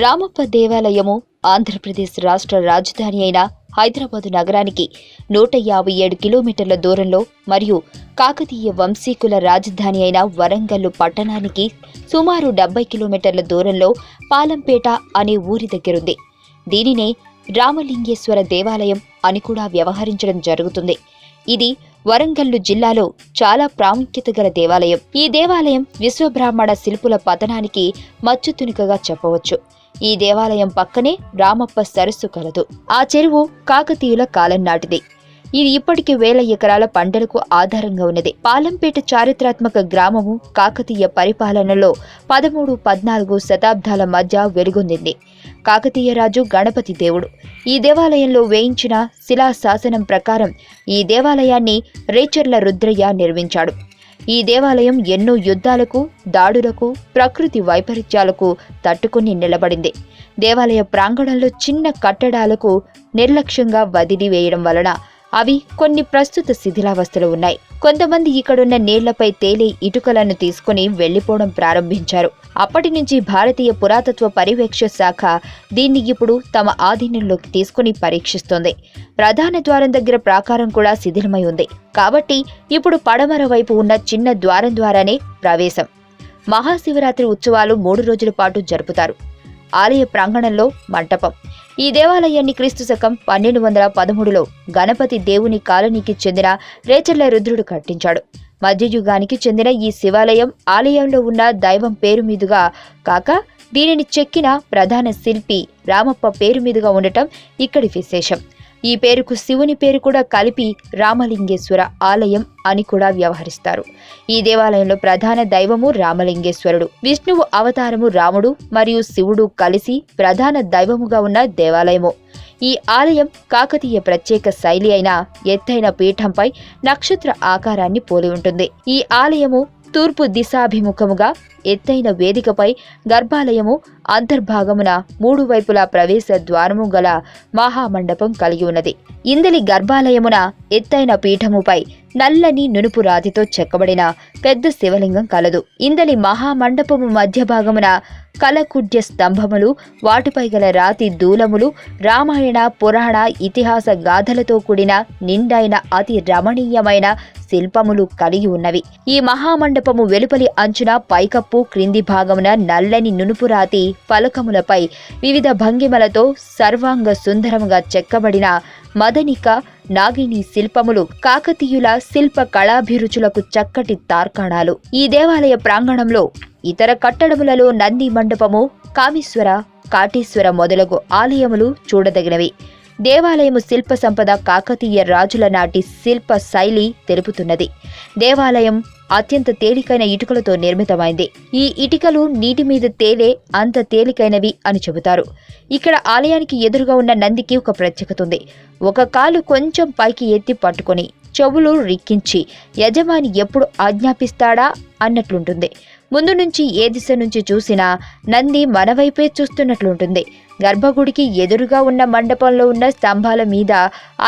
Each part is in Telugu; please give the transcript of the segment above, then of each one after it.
రామప్ప దేవాలయము ఆంధ్రప్రదేశ్ రాష్ట్ర రాజధాని అయిన హైదరాబాదు నగరానికి 157 కిలోమీటర్ల దూరంలో మరియు కాకతీయ వంశీకుల రాజధాని అయిన వరంగల్లు పట్టణానికి సుమారు 70 కిలోమీటర్ల దూరంలో పాలంపేట అనే ఊరి దగ్గరుంది. దీనినే రామలింగేశ్వర దేవాలయం అని కూడా వ్యవహరించడం జరుగుతుంది. ఇది వరంగల్లు జిల్లాలో చాలా ప్రాముఖ్యత గల దేవాలయం. ఈ దేవాలయం విశ్వబ్రాహ్మణ శిల్పుల పతనానికి మచ్చుతునికగా చెప్పవచ్చు. ఈ దేవాలయం పక్కనే రామప్ప సరస్సు కలదు. ఆ చెరువు కాకతీయుల కాలం నాటిది. ఇది ఇప్పటికి 1000 ఎకరాల పంటలకు ఆధారంగా ఉన్నది. పాలంపేట చారిత్రాత్మక గ్రామము కాకతీయ పరిపాలనలో 13-14 శతాబ్దాల మధ్య వెలుగొందింది. కాకతీయ రాజు గణపతి దేవుడు ఈ దేవాలయంలో వేయించిన శిలాశాసనం ప్రకారం ఈ దేవాలయాన్ని రేచర్ల రుద్రయ్య నిర్మించాడు. ఈ దేవాలయం ఎన్నో యుద్ధాలకు, దాడులకు, ప్రకృతి వైపరీత్యాలకు తట్టుకుని నిలబడింది. దేవాలయ ప్రాంగణంలో చిన్న కట్టడాలకు నిర్లక్ష్యంగా వదిలివేయడం వలన అవి కొన్ని ప్రస్తుత శిథిలావస్థలో ఉన్నాయి. కొంతమంది ఇక్కడున్న నీళ్లపై తేలే ఇటుకలను తీసుకుని వెళ్లిపోవడం ప్రారంభించారు. అప్పటి నుంచి భారతీయ పురాతత్వ పర్యవేక్షణ శాఖ దీన్ని ఇప్పుడు తమ ఆధీనంలోకి తీసుకుని పరీక్షిస్తోంది. ప్రధాన ద్వారం దగ్గర ప్రాకారం కూడా శిథిలమై ఉంది. కాబట్టి ఇప్పుడు పడమర వైపు ఉన్న చిన్న ద్వారం ద్వారానే ప్రవేశం. మహాశివరాత్రి ఉత్సవాలు 3 రోజుల పాటు జరుపుతారు. ఆలయ ప్రాంగణంలో మంటపం. ఈ దేవాలయాన్ని క్రీస్తుశకం 1213లో గణపతి దేవుని కాలనీకి చెందిన రేచర్ల రుద్రుడు కట్టించాడు. మధ్యయుగానికి చెందిన ఈ శివాలయం ఆలయంలో ఉన్న దైవం పేరు మీదుగా కాక దీనిని చెక్కిన ప్రధాన శిల్పి రామప్ప పేరు మీదుగా ఉండటం ఇక్కడి విశేషం. ఈ పేరుకు శివుని పేరు కూడా కలిపి రామలింగేశ్వర ఆలయం అని కూడా వ్యవహరిస్తారు. ఈ దేవాలయంలో ప్రధాన దైవము రామలింగేశ్వరుడు. విష్ణువు అవతారము రాముడు మరియు శివుడు కలిసి ప్రధాన దైవముగా ఉన్న దేవాలయము. ఈ ఆలయం కాకతీయ ప్రత్యేక శైలి అయిన ఎత్తైన పీఠంపై నక్షత్ర ఆకారాన్ని పోలి ఉంటుంది. ఈ ఆలయము తూర్పు దిశాభిముఖముగా ఎత్తైన వేదికపై గర్భాలయము, అంతర్భాగమున 3 వైపులా ప్రవేశ ద్వారము గల మహామండపం కలిగి ఉన్నది. ఇందలి గర్భాలయమున ఎత్తైన పీఠముపై నల్లని నునుపు రాతితో చెక్కబడిన పెద్ద శివలింగం కలదు. ఇందలి మహామండపము మధ్య భాగమున కలకుడ్య స్తంభములు, వాటిపై గల రాతి దూలములు రామాయణ, పురాణ, ఇతిహాస గాథలతో కూడిన నిండైన అతి రమణీయమైన శిల్పములు కలిగి ఉన్నవి. ఈ మహామండపము వెలుపలి అంచున పైకప్పు, క్రింది భాగమున నల్లని నునుపు రాతి ఫలకములపై వివిధ భంగిమలతో సర్వాంగ సుందరముగా చెక్కబడిన మదనిక, నాగిని శిల్పములు కాకతీయుల శిల్ప కళాభిరుచులకు చక్కటి తార్కాణాలు. ఈ దేవాలయ ప్రాంగణంలో ఇతర కట్టడములలో నంది మండపము, కామేశ్వర, కాటేశ్వర మొదలగు ఆలయములు చూడదగినవి. దేవాలయము శిల్ప సంపద కాకతీయ రాజుల నాటి శిల్ప శైలి తెలుపుతున్నది. దేవాలయం అత్యంత తేలికైన ఇటుకలతో నిర్మితమైంది. ఈ ఇటుకలు నీటి మీద తేలే అంత తేలికైనవి అని చెబుతారు. ఇక్కడ ఆలయానికి ఎదురుగా ఉన్న నందికి ఒక ప్రత్యేకత ఉంది. ఒక కాలు కొంచెం పైకి ఎత్తి పట్టుకొని చెవులు రిక్కించి యజమాని ఎప్పుడు ఆజ్ఞాపిస్తాడా అన్నట్లుంటుంది. ముందు నుంచి ఏ దిశ నుంచి చూసినా నంది మన వైపే చూస్తున్నట్లుంటుంది. గర్భగుడికి ఎదురుగా ఉన్న మండపంలో ఉన్న స్తంభాల మీద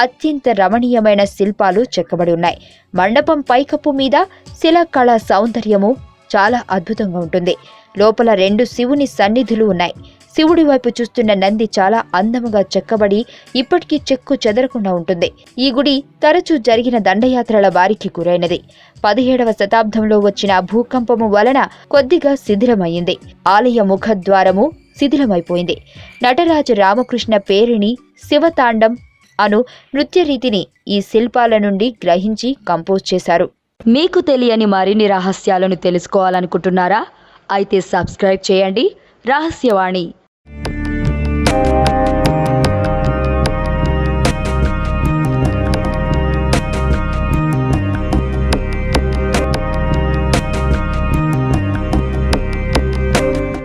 అత్యంత రమణీయమైన శిల్పాలు చెక్కబడి ఉన్నాయి. మండపం పైకప్పు మీద శిలాకళా సౌందర్యము చాలా అద్భుతంగా ఉంటుంది. లోపల 2 శివుని సన్నిధులు ఉన్నాయి. శివుడి వైపు చూస్తున్న నంది చాలా అందముగా చెక్కబడి ఇప్పటికీ చెక్కు చెదరకుండా ఉంటుంది. ఈ గుడి తరచూ జరిగిన దండయాత్రల బారికి గురైనది. 17వ శతాబ్దంలో వచ్చిన భూకంపము వలన కొద్దిగా శిథిలమైంది. ఆలయ ముఖద్వారము శిథిలమైపోయింది. నటరాజు రామకృష్ణ పేరిణి శివతాండం అను నృత్య రీతిని ఈ శిల్పాల నుండి గ్రహించి కంపోజ్ చేశారు. మీకు తెలియని మరిన్ని రహస్యాలను తెలుసుకోవాలనుకుంటున్నారా? అయితే సబ్స్క్రైబ్ చేయండి రహస్యవాణి.